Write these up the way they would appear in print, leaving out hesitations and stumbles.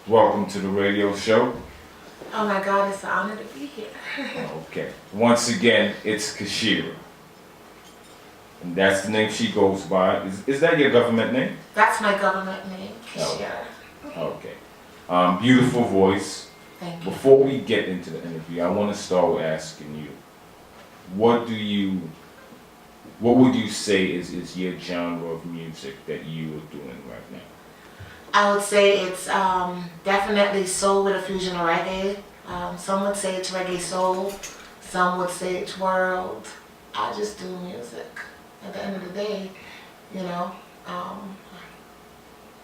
Welcome to the radio show. Oh my God, it's an honor to be here. Okay. Once again, it's Keishera. And that's the name she goes by. Is that your government name? That's my government name, Keishera. Okay. Beautiful voice. Thank you. Before we get into the interview, I want to start with asking you, what would you say is your genre of music that you are doing right now? I would say it's definitely soul with a fusion of reggae. Some would say it's reggae soul. Some would say it's world. I just do music at the end of the day, you know.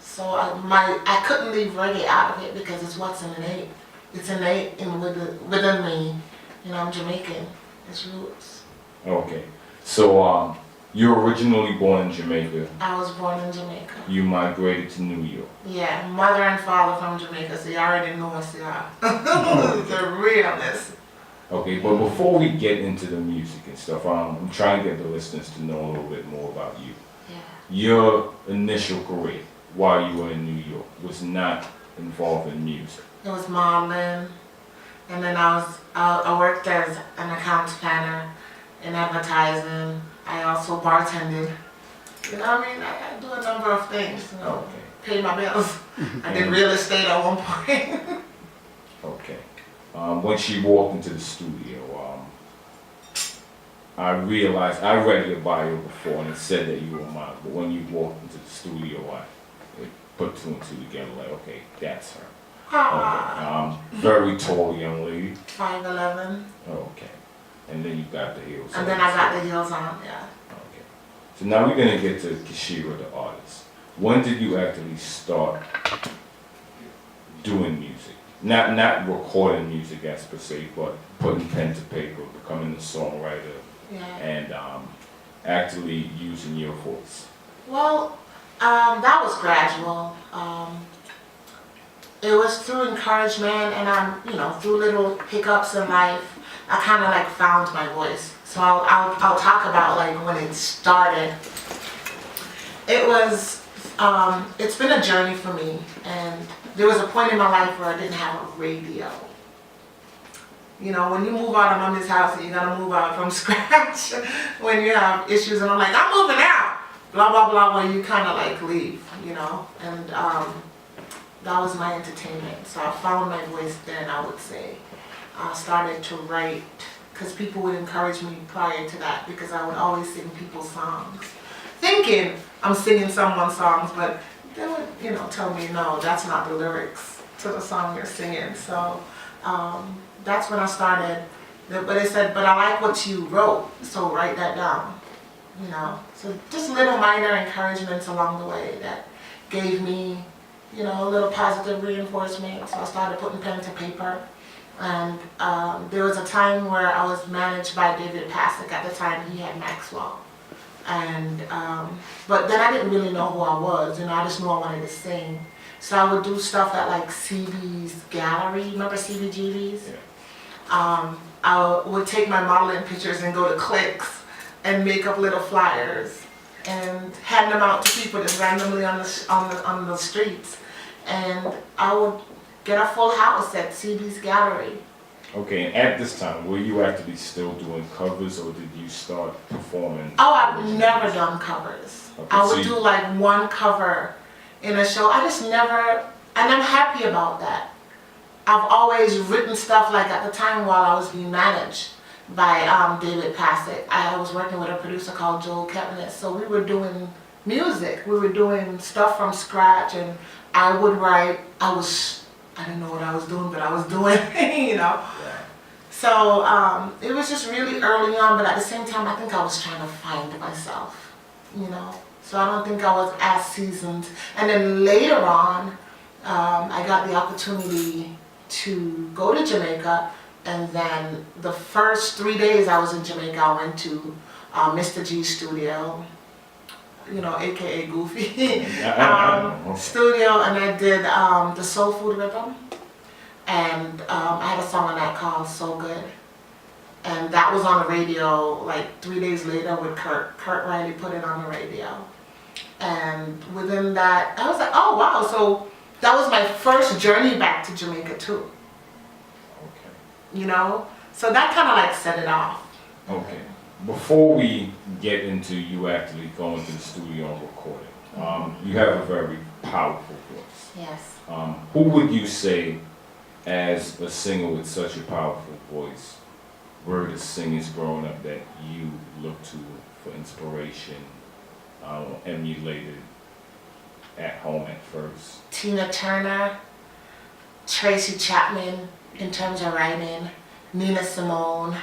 So I couldn't leave reggae out of it because it's what's innate. It's innate within me. You know, I'm Jamaican. It's roots. Okay. So you're originally born in Jamaica. I was born in Jamaica. You migrated to New York. Yeah, mother and father from Jamaica, so you already know us, yeah. The realness. Okay, but before we get into the music and stuff, I'm trying to get the listeners to know a little bit more about you. Yeah. Your initial career while you were in New York was not involved in music. It was modeling, and then I worked as an accounts planner in advertising. I also bartended. You know what I mean? I do a number of things, you know, Okay. pay my bills. I did real estate at one point. Okay. When she walked into the studio, I realized, I read your bio before and it said that you were a model, but when you walked into the studio, it put two and two together, like, okay, that's her. Okay. Very tall young lady. 5'11". Okay. And then you got the heels on. And then I got the heels on, yeah. Okay. So now we're going to get to Keishera, the artist. When did you actually start doing music? Not recording music as per se, but putting pen to paper, becoming a songwriter, Yeah. and actually using your voice. Well, that was gradual. It was through encouragement and through little hiccups in life, I kind of like found my voice. So I'll talk about like when it started. It was, it's been a journey for me, and there was a point in my life where I didn't have a radio. You know, when you move out of mommy's house and you gotta move out from scratch when you have issues, and I'm like, I'm moving out, blah, blah, blah, where you kind of like leave, you know, and that was my entertainment. So I found my voice then, I would say. I started to write, because people would encourage me prior to that, because I would always sing people's songs, thinking I'm singing someone's songs, but they would, you know, tell me, no, that's not the lyrics to the song you're singing. So that's when I started. But they said, but I like what you wrote, so write that down, you know. So just little minor encouragements along the way that gave me, you know, a little positive reinforcement. So I started putting pen to paper. And there was a time where I was managed by David Pasek. At the time, he had Maxwell. And but then I didn't really know who I was, you know, I just knew I wanted to sing. So I would do stuff at like CB's gallery, remember CBGB's? Yeah. I would take my modeling pictures and go to Clicks and make up little flyers and hand them out to people just randomly on the streets. And I would get a full house at CB's gallery. Okay, and at this time, were you actually still doing covers, or did you start performing? Oh, I've never done covers. Okay, I would do like one cover in a show. I just never, and I'm happy about that. I've always written stuff, like at the time while I was being managed by David Pasek. I was working with a producer called Joel Kepnes, so we were doing music. We were doing stuff from scratch, and I would write. I didn't know what I was doing, but I was doing it, you know. Yeah. So it was just really early on, but at the same time, I think I was trying to find myself, you know. So I don't think I was as seasoned. And then later on, I got the opportunity to go to Jamaica, and then the first 3 days I was in Jamaica, I went to Mr. G's studio, you know, aka Goofy, studio, and I did the Soul Food Rhythm, and I had a song on that called So Good, and that was on the radio like 3 days later with Kurt Riley put it on the radio, and within that I was like, oh wow, so that was my first journey back to Jamaica too. Okay. You know? So that kind of like set it off. Okay. Before we get into you actually going to the studio and recording, you have a very powerful voice. Yes. Who would you say, as a singer with such a powerful voice, were the singers growing up that you looked to for inspiration, emulated at home at first? Tina Turner, Tracy Chapman in terms of writing, Nina Simone.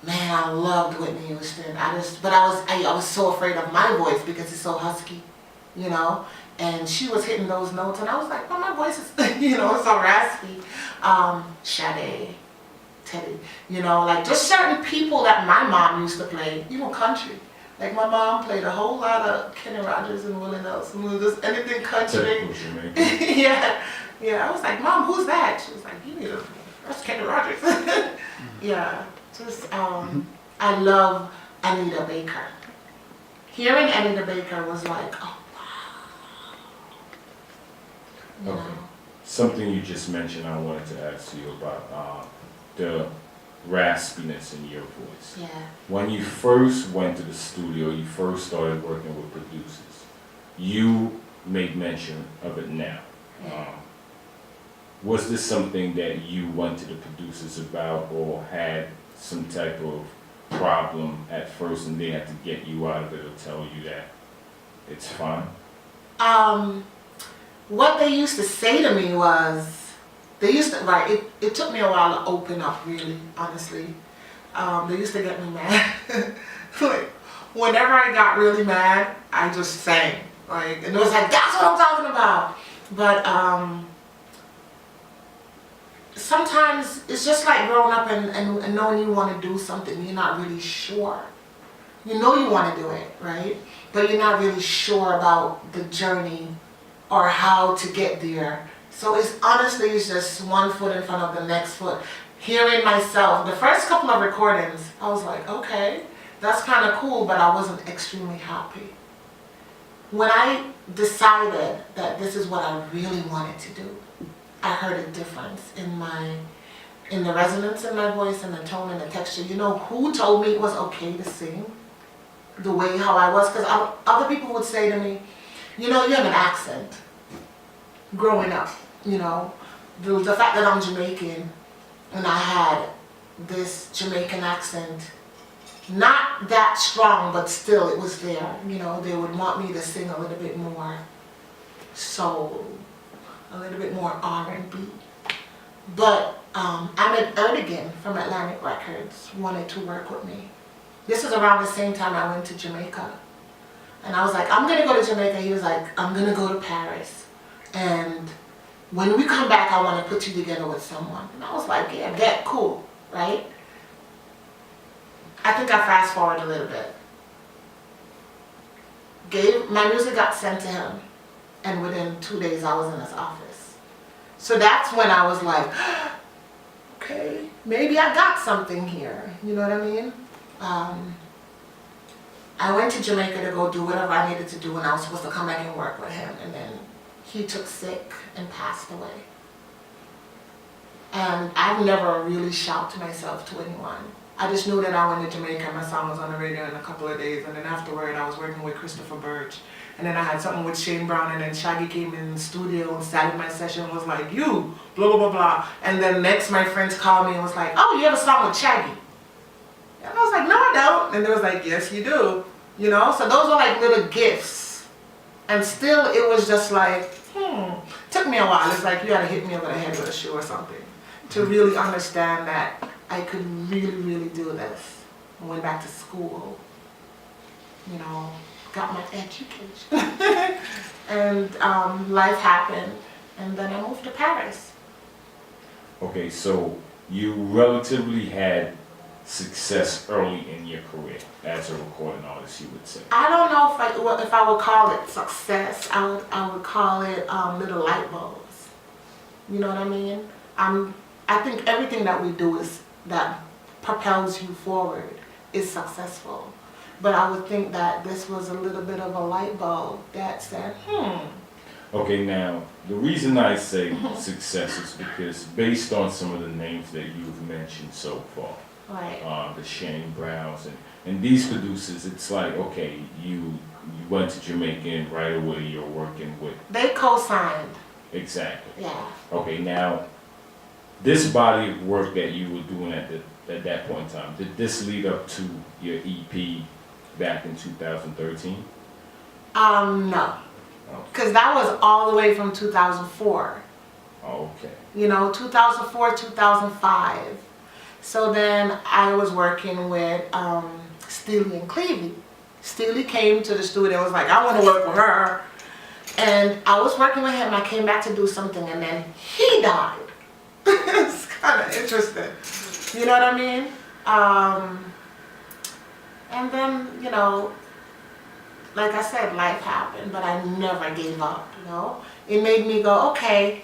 Man, I loved Whitney Houston. I was so afraid of my voice because it's so husky, you know. And she was hitting those notes, and I was like, "Oh, my voice is, you know, it's so raspy." Sade, Teddy, you know, like just certain people that my mom used to play, even country. Like my mom played a whole lot of Kenny Rogers and Willie Nelson, just anything country. Yeah, yeah. I was like, "Mom, who's that?" She was like, "You need to, that's Kenny Rogers." Yeah. Just, I love Anita Baker. Hearing Anita Baker was like, oh wow. You Okay. know? Something you just mentioned I wanted to ask you about, the raspiness in your voice. Yeah. When you first went to the studio, you first started working with producers, you made mention of it now. Yeah. Was this something that you went to the producers about, or had some type of problem at first and they had to get you out of it or tell you that it's fine? What they used to say to me was, it took me a while to open up, really, honestly. They used to get me mad. Like, whenever I got really mad, I just sang. Like, and it was like, that's what I'm talking about. But sometimes it's just like growing up and knowing you want to do something, you're not really sure. You know you want to do it, right? But you're not really sure about the journey or how to get there. So it's just one foot in front of the next foot. Hearing myself, the first couple of recordings, I was like, okay, that's kind of cool, but I wasn't extremely happy. When I decided that this is what I really wanted to do, I heard a difference in the resonance in my voice and the tone and the texture. You know who told me it was okay to sing the way how I was? Because other people would say to me, you know, you have an accent growing up, you know. The fact that I'm Jamaican and I had this Jamaican accent, not that strong, but still it was there. You know, they would want me to sing a little bit more soul, a little bit more R&B. But Ahmed Erdogan from Atlantic Records wanted to work with me. This was around the same time I went to Jamaica. And I was like, I'm gonna go to Jamaica. He was like, I'm gonna go to Paris. And when we come back, I wanna put you together with someone. And I was like, yeah, cool, right? I think I fast forward a little bit. My music got sent to him. And within 2 days, I was in his office. So that's when I was like, okay, maybe I got something here. You know what I mean? I went to Jamaica to go do whatever I needed to do, and I was supposed to come back and work with him. And then he took sick and passed away. And I've never really shouted myself to anyone. I just knew that I went to Jamaica and my song was on the radio in a couple of days. And then afterward, I was working with Christopher Birch. And then I had something with Shane Brown, and then Shaggy came in the studio and sat in my session and was like, you, blah, blah, blah, blah. And then next my friends called me and was like, oh, you have a song with Shaggy? And I was like, no, I don't. And they was like, yes, you do. You know, so those were like little gifts. And still it was just like, took me a while. It's like you gotta hit me over the head with a shoe or something to really understand that I could really, really do this. I went back to school, you know, got my education. And life happened, and then I moved to Paris. Okay, so you relatively had success early in your career as a recording artist, you would say. I don't know if I would call it success. I would call it little light bulbs. You know what I mean? I think everything that we do that propels you forward is successful. But I would think that this was a little bit of a light bulb that said, Okay, now, the reason I say success is because based on some of the names that you've mentioned so far, Right. the Shane Browns and these producers, it's like, okay, you went to Jamaica and right away you're working with. They co-signed. Exactly. Yeah. Okay, now, this body of work that you were doing at that point in time, did this lead up to your EP back in 2013? No. Because that was all the way from 2004. Okay. You know, 2004, 2005. So then I was working with Steely and Clevie. Steely came to the studio and was like, I want to work with her. And I was working with him. I came back to do something and then he died. It's kind of interesting. You know what I mean? And then, you know, like I said, life happened, but I never gave up, you know? It made me go, okay,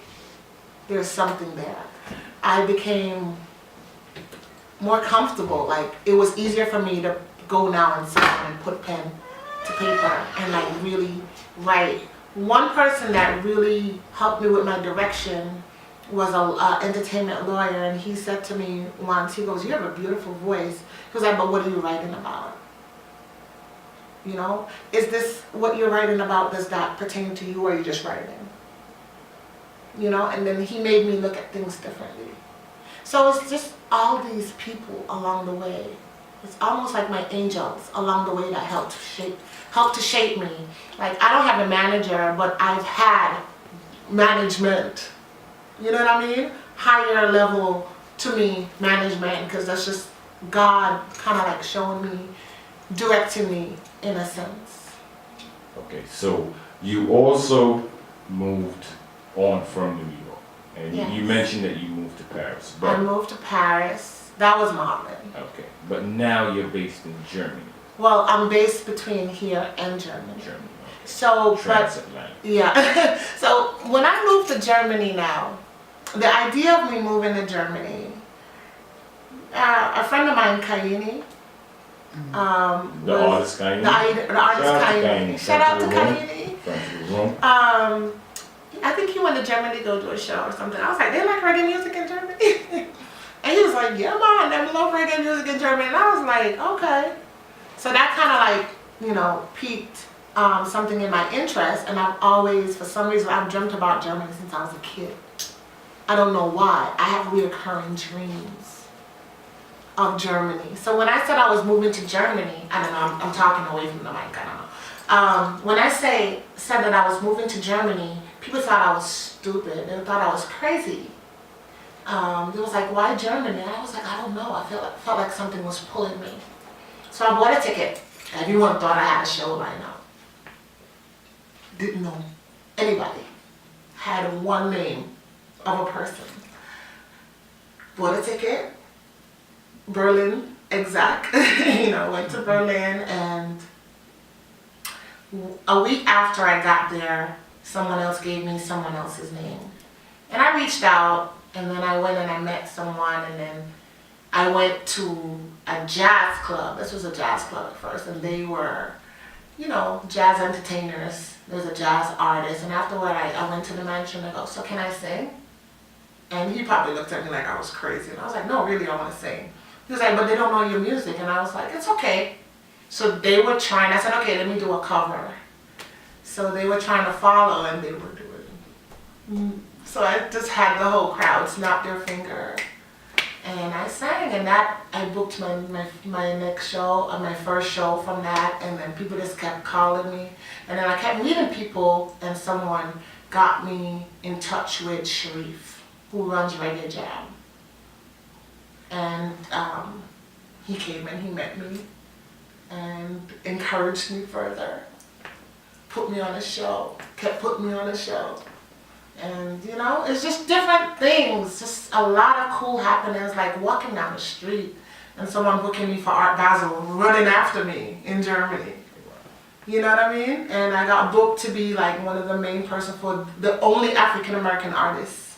there's something there. I became more comfortable. Like, it was easier for me to go now and sit down and put pen to paper and like really write. One person that really helped me with my direction was a entertainment lawyer, and he said to me once, he goes, you have a beautiful voice. He was like, but what are you writing about? You know, is this what you're writing about, does that pertain to you, or are you just writing? You know, and then he made me look at things differently. So it's just all these people along the way. It's almost like my angels along the way that helped to shape me. Like, I don't have a manager, but I've had management. You know what I mean? Higher level, to me, management, because that's just God kind of like showing me, directing me in a sense. Okay, so you also moved on from New York, and Yes. you mentioned that you moved to Paris. I moved to Paris. That was Marlin. Okay, but now you're based in Germany. Well, I'm based between here and Germany. Okay. So, but Transatlantic. yeah. So when I moved to Germany now, the idea of me moving to Germany, a friend of mine, Kaini, The artist Kaini. the artist Kaini. Shout out to Kaini. Friends of the room. I think he went to Germany to go do a show or something. I was like, they like reggae music in Germany? And he was like, yeah, man, they love reggae music in Germany. And I was like, okay. So that kind of like, you know, piqued something in my interest. And I've always, for some reason, I've dreamt about Germany since I was a kid. I don't know why. I have recurring dreams of Germany. So when I said I was moving to Germany, I don't know, I'm talking away from the mic, I don't know. When I said that I was moving to Germany, people thought I was stupid. They thought I was crazy. They was like, why Germany? And I was like, I don't know. I felt like something was pulling me. So I bought a ticket. Everyone thought I had a show lined up. Didn't know anybody. Had one name of a person. Bought a ticket. Berlin, exact. You know, went to Berlin, and a week after I got there, someone else gave me someone else's name. And I reached out, and then I went and I met someone, and then I went to a jazz club. This was a jazz club at first, and they were, you know, jazz entertainers. There's a jazz artist, and afterward I went to the manager and I go, so can I sing? And he probably looked at me like I was crazy, and I was like, no, really, I want to sing. He was like, but they don't know your music, and I was like, it's okay. So they were trying, I said, okay, let me do a cover. So they were trying to follow, and they were doing. So I just had the whole crowd snap their finger, and I sang, and that I booked my next show, my first show from that, and then people just kept calling me, and then I kept meeting people, and someone got me in touch with Sharif, who runs Reggae Jam, and he came and he met me, and encouraged me further, put me on a show, kept putting me on a show. And you know, it's just different things, just a lot of cool happenings, like walking down the street and someone booking me for Art Basel, running after me in Germany. You know what I mean? And I got booked to be like one of the main person for the only African American artist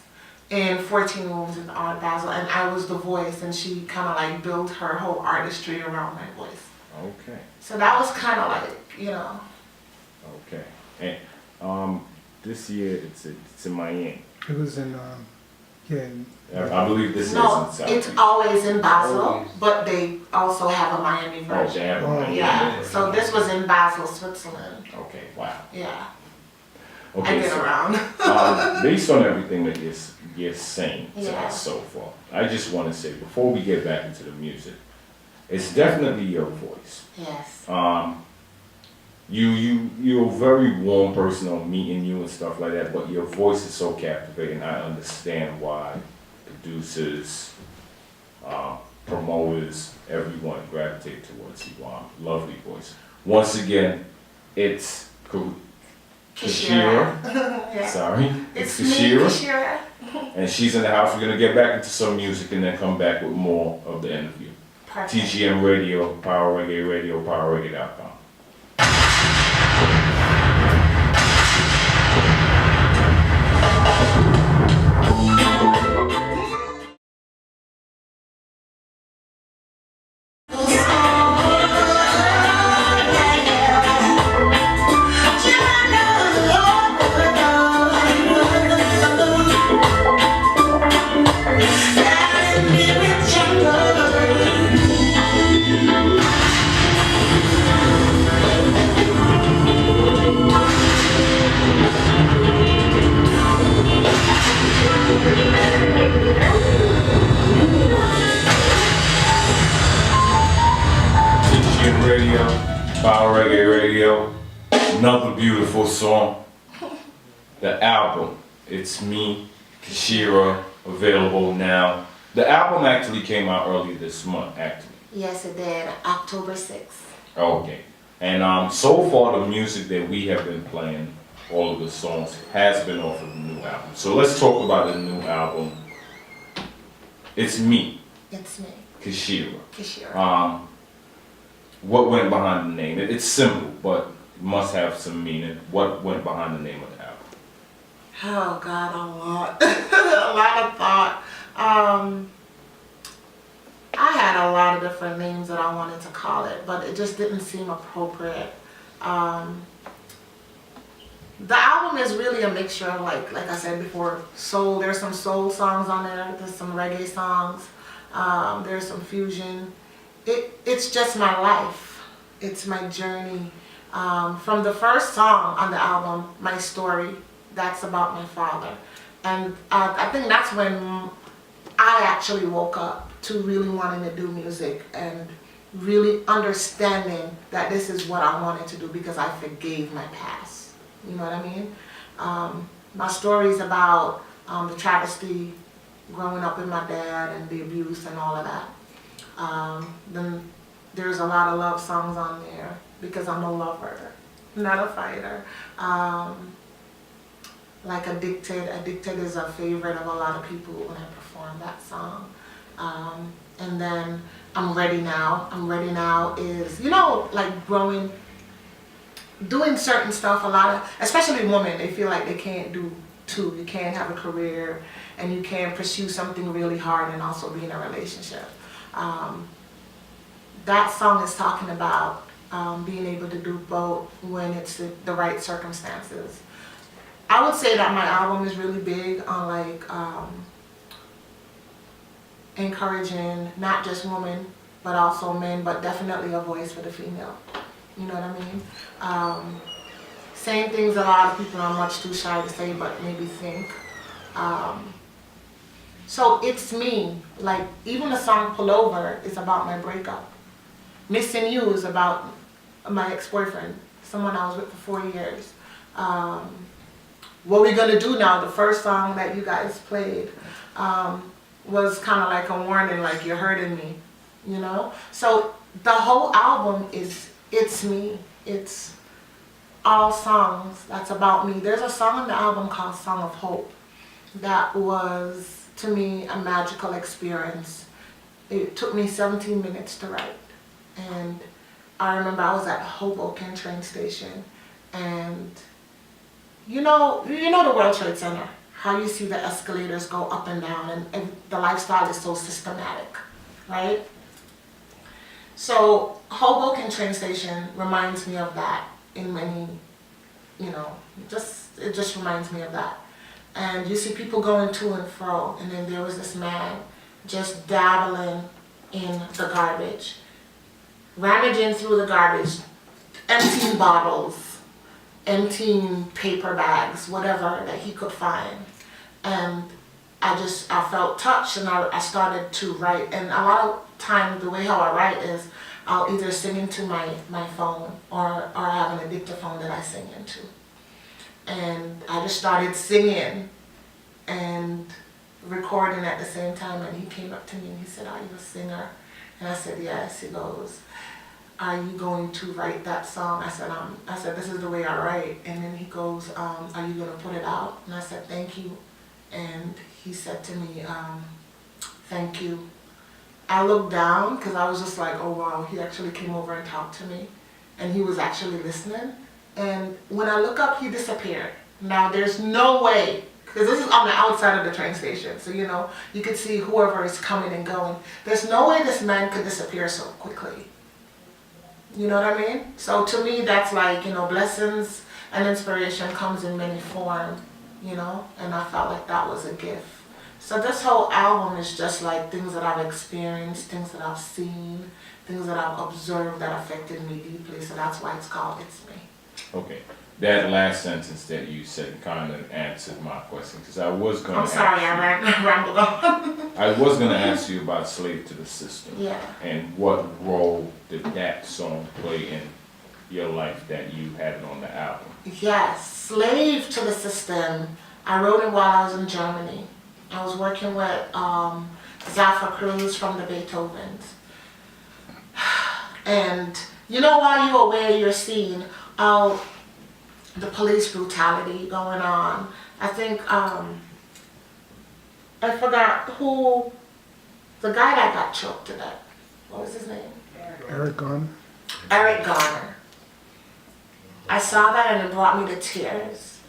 in 14 rooms in Art Basel, and I was the voice, and she kind of like built her whole artistry around my voice. Okay. So that was kind of like, you know. Okay. And this year it's in Miami. It was in, yeah. I believe this No, is in it's South. always in Basel, Always. but they also have a Miami Oh, version. they have a Oh, Miami. Yeah, so this was in Basel, Switzerland. Okay, wow. Yeah, I Okay, get so around. based on everything that you're saying to Yeah. us so far, I just want to say before we get back into the music, it's definitely your voice. Yes. You're a very warm person on meeting you and stuff like that, but your voice is so captivating. I understand why producers, promoters, everyone gravitate towards you. Lovely voice. Once again, it's Keishera. Yeah. Sorry, It's Keishera. me, Keishera. And she's in the house. We're gonna get back into some music and then come back with more of the interview. Perfect. TGM Radio, Power Reggae Radio, PowerReggae.com. TGM Radio, Power Reggae Radio, another beautiful song. The album, It's Me, Keishera, available now. The album actually came out earlier this month, actually. Yes, it did. October 6th. Okay. And so far the music that we have been playing, all of the songs, has been off of the new album. So let's talk about the new album. It's Me, It's me, Keishera. Keishera. What went behind the name? It's simple, but it must have some meaning. What went behind the name of the album? Oh God, a lot. A lot of thought. I had a lot of different names that I wanted to call it, but it just didn't seem appropriate. The album is really a mixture of like I said before, soul. There's some soul songs on there. There's some reggae songs. There's some fusion. It's just my life. It's my journey. From the first song on the album, My Story, that's about my father. And I think that's when I actually woke up to really wanting to do music and really understanding that this is what I wanted to do because I forgave my past. You know what I mean? My story is about the travesty, growing up with my dad and the abuse and all of that. Then there's a lot of love songs on there because I'm a lover, not a fighter. Like Addicted. Addicted is a favorite of a lot of people when I perform that song. And then I'm Ready Now. I'm Ready Now is, you know, like growing, doing certain stuff, a lot of, especially women, they feel like they can't do two. You can't have a career and you can't pursue something really hard and also be in a relationship. That song is talking about being able to do both when it's the right circumstances. I would say that my album is really big on like encouraging not just women but also men, but definitely a voice for the female. You know what I mean? Saying things a lot of people are much too shy to say but maybe think. So it's me. Like even the song Pull Over is about my breakup. Missing You is about my ex-boyfriend, someone I was with for 4 years. What We Gonna Do Now, the first song that you guys played, was kind of like a warning, like you're hurting me, you know? So the whole album is, it's me. It's all songs that's about me. There's a song on the album called Song of Hope that was, to me, a magical experience. It took me 17 minutes to write. And I remember I was at Hoboken train station and you know the World Trade Center, how you see the escalators go up and down and the lifestyle is so systematic, right? So Hoboken train station reminds me of that in many you know, it just reminds me of that. And you see people going to and fro, and then there was this man just dabbling in the garbage, rummaging through the garbage, emptying bottles, emptying paper bags, whatever that he could find. And I felt touched, and I started to write. And a lot of time, the way how I write is I'll either sing into my phone or I have an dictaphone that I sing into. And I just started singing and recording at the same time, and he came up to me and he said, "Are you a singer?" And I said, "Yes." He goes, "Are you going to write that song?" I said, "This is the way I write." And then he goes, "Are you going to put it out?" And I said, "Thank you." And he said to me, "Thank you." I looked down because I was just like, oh wow, he actually came over and talked to me, and he was actually listening. And when I look up, he disappeared. Now there's no way, because this is on the outside of the train station, so you know, you could see whoever is coming and going. There's no way this man could disappear so quickly. You know what I mean? So to me, that's like, you know, blessings and inspiration comes in many forms, you know, and I felt like that was a gift. So this whole album is just like things that I've experienced, things that I've seen, things that I've observed that affected me deeply. So that's why it's called It's Me. Okay. That last sentence that you said kind of answered my question, because I was going to I'm sorry, I rambled on. I was going to ask you about Slave to the System. Yeah. And what role did that song play in your life that you had on the album? Yes, Slave to the System. I wrote it while I was in Germany. I was working with Zaffa Cruz from the Beethovens. And you know, while you're aware you're seeing the police brutality going on, I think, I forgot who, the guy that got choked to death. What was his name? Eric Garner. Eric Garner. I saw that and it brought me to tears.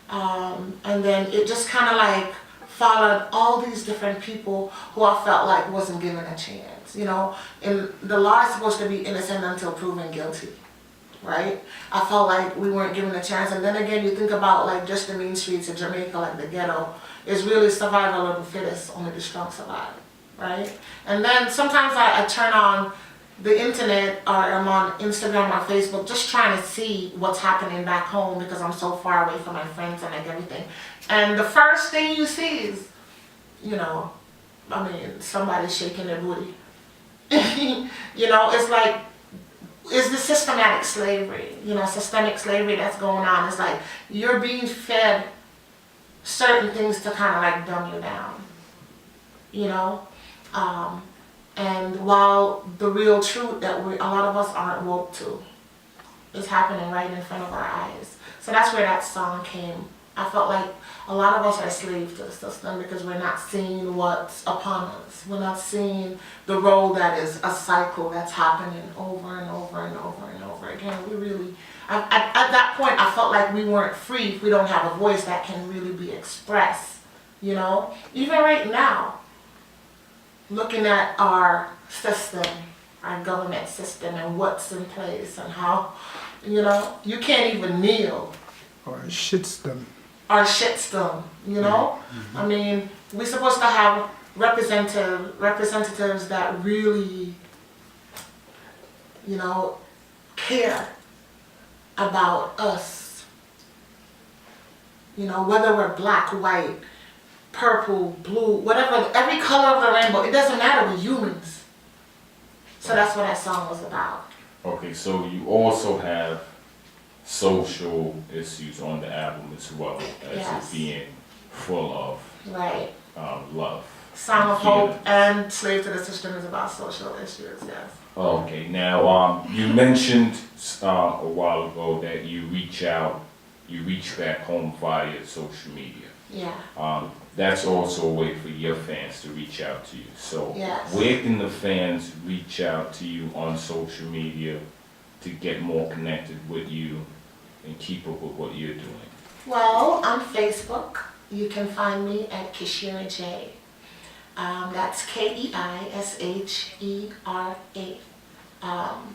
And then it just kind of like followed all these different people who I felt like wasn't given a chance. You know, and the law is supposed to be innocent until proven guilty, right? I felt like we weren't given a chance. And then again, you think about like just the mean streets of Jamaica, like the ghetto, is really survival of the fittest, only the strong survive, right? And then sometimes I turn on the internet, or I'm on Instagram or Facebook, just trying to see what's happening back home because I'm so far away from my friends and like everything. And the first thing you see is, you know, I mean, somebody shaking their booty. You know, it's like, it's the systematic slavery, you know, systemic slavery that's going on. It's like you're being fed certain things to kind of like dumb you down, you know? And while the real truth that a lot of us aren't woke to is happening right in front of our eyes. So that's where that song came. I felt like a lot of us are slaves to the system because we're not seeing what's upon us. We're not seeing the role that is a cycle that's happening over and over and over and over again. We really, at that point, I felt like we weren't free if we don't have a voice that can really be expressed, you know? Even right now, looking at our system, our government system and what's in place and how, you know, you can't even kneel. Or shitstorm. Our shitstorm, you know? Mm-hmm. I mean, we're supposed to have representatives that really, you know, care about us. You know, whether we're black, white, purple, blue, whatever, every color of the rainbow, it doesn't matter, we're humans. So that's what that song was about. Okay, so you also have social issues on the album as well as yes. it being full of right. Love. Song of Hope and Slave to the System is about social issues, yes. Okay, now you mentioned a while ago that you reach back home via social media. Yeah. That's also a way for your fans to reach out to you. So yes. Where can the fans reach out to you on social media to get more connected with you and keep up with what you're doing? Well, on Facebook, you can find me at Keishera J. That's Keishera.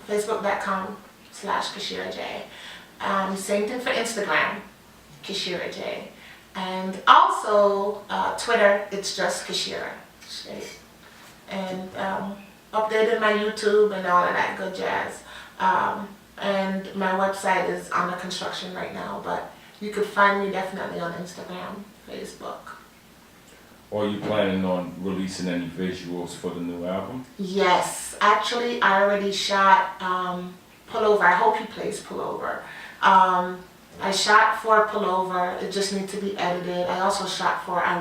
Facebook.com/Keishera J. Same thing for Instagram, Keishera J. And also Twitter, it's just Keishera. And updated my YouTube and all of that good jazz. And my website is under construction right now, but you could find me definitely on Instagram, Facebook. Are you planning on releasing any visuals for the new album? Yes, actually I already shot Pullover. I hope he plays Pullover. I shot for Pullover, it just needs to be edited. I also shot for I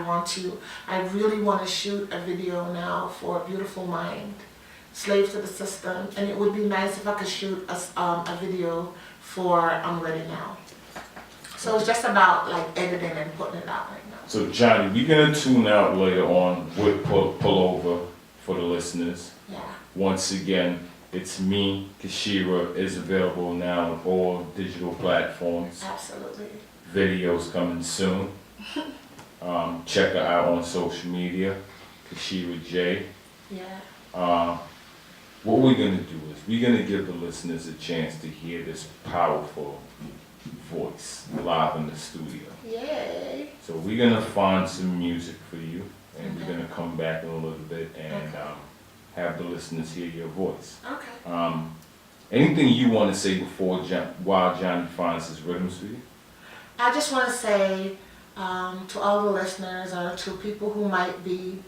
really want to shoot a video now for Beautiful Mind, Slave to the System, and it would be nice if I could shoot a video for I'm Ready Now. So it's just about like editing and putting it out right now. So Johnny, we're gonna tune out later on with Pullover for the listeners. Yeah. Once again, it's me, Keishera, is available now on all digital platforms. Absolutely. Videos coming soon. Check her out on social media, Keishera J. Yeah. What we're gonna do is we're gonna give the listeners a chance to hear this powerful voice live in the studio. Yay. So we're gonna find some music for you, and Okay. we're gonna come back in a little bit and have the listeners hear your voice. Okay. Anything you want to say before while Johnny finds his rhythms for you? I just want to say to all the listeners or to people who might be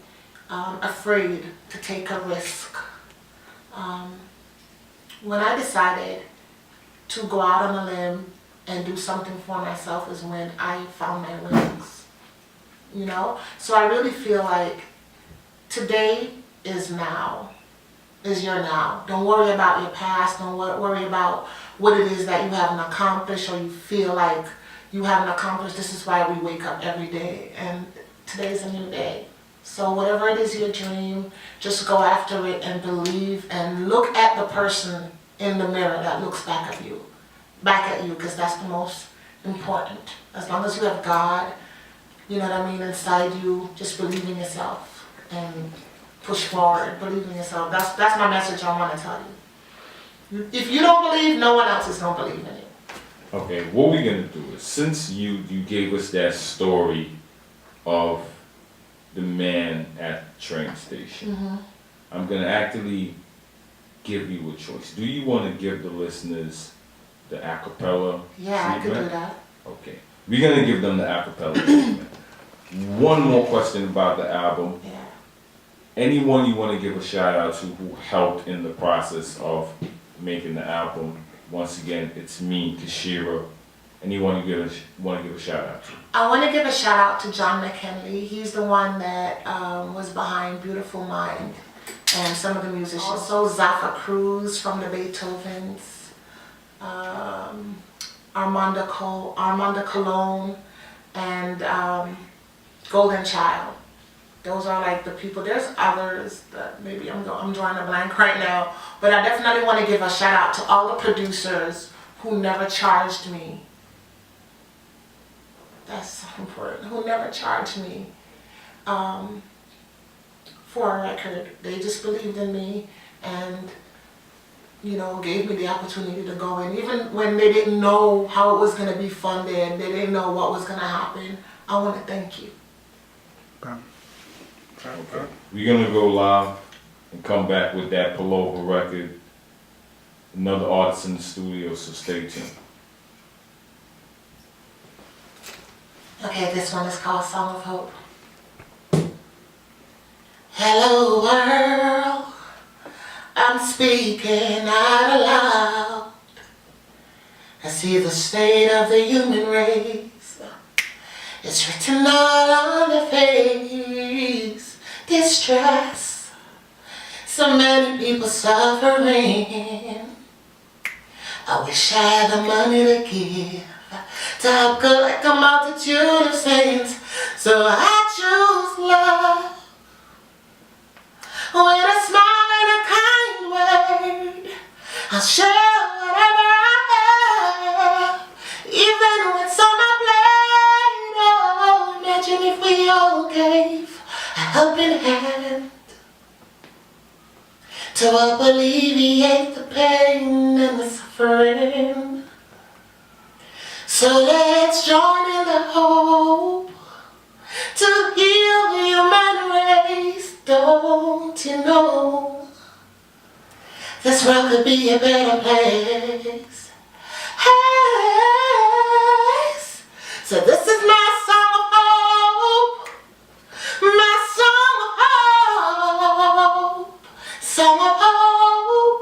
afraid to take a risk. When I decided to go out on a limb and do something for myself is when I found my wings, you know? So I really feel like today is now, is your now. Don't worry about your past, don't worry about what it is that you haven't accomplished or you feel like you haven't accomplished. This is why we wake up every day, and today's a new day. So whatever it is your dream, just go after it and believe and look at the person in the mirror that looks back at you, because that's the most important. As long as you have God, you know what I mean, inside you, just believe in yourself and push forward, believe in yourself. That's my message I want to tell you. If you don't believe, no one else is going to believe in you. Okay, what we're gonna do is, since you gave us that story of the man at the train station, I'm gonna actually give you a choice. Do you want to give the listeners the acapella Yeah, I could treatment? do that. Okay, we're gonna give them the acapella treatment. One more question about the album. Yeah. Anyone you want to give a shout out to who helped in the process of making the album? Once again, it's me, Keishera. Anyone you want to give a shout out to? I want to give a shout out to John McKinley. He's the one that was behind Beautiful Mind and some of the musicians. So Zaffa Cruz from the Beethovens, Armando Colon, and Golden Child. Those are like the people. There's others that maybe I'm drawing a blank right now, but I definitely want to give a shout out to all the producers who never charged me. That's so important. Who never charged me for a record. They just believed in me and, you know, gave me the opportunity to go in. Even when they didn't know how it was going to be funded, they didn't know what was going to happen. I want to thank you. Okay. We're gonna go live and come back with that Pullover record. Another artist in the studio, so stay tuned. Okay, this one is called Song of Hope. Hello world, I'm speaking out loud. I see the state of the human race. It's written all on the face. Distress, so many people suffering. I wish I had the money to give to help collect a multitude of saints. So I choose love with a smile and a kind word. I'll share whatever I have, even what's on my plate. Oh, imagine if we all gave a helping hand to help alleviate the pain and the suffering. So let's join in the hope to heal the human race. Don't you know this world could be a better place? Hey, so this is my song of hope, my song of hope, song of hope,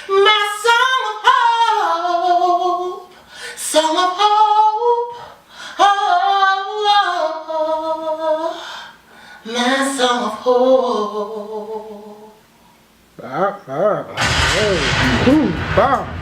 my song of hope, song of hope, oh, my song of hope. Hey, ooh, bam.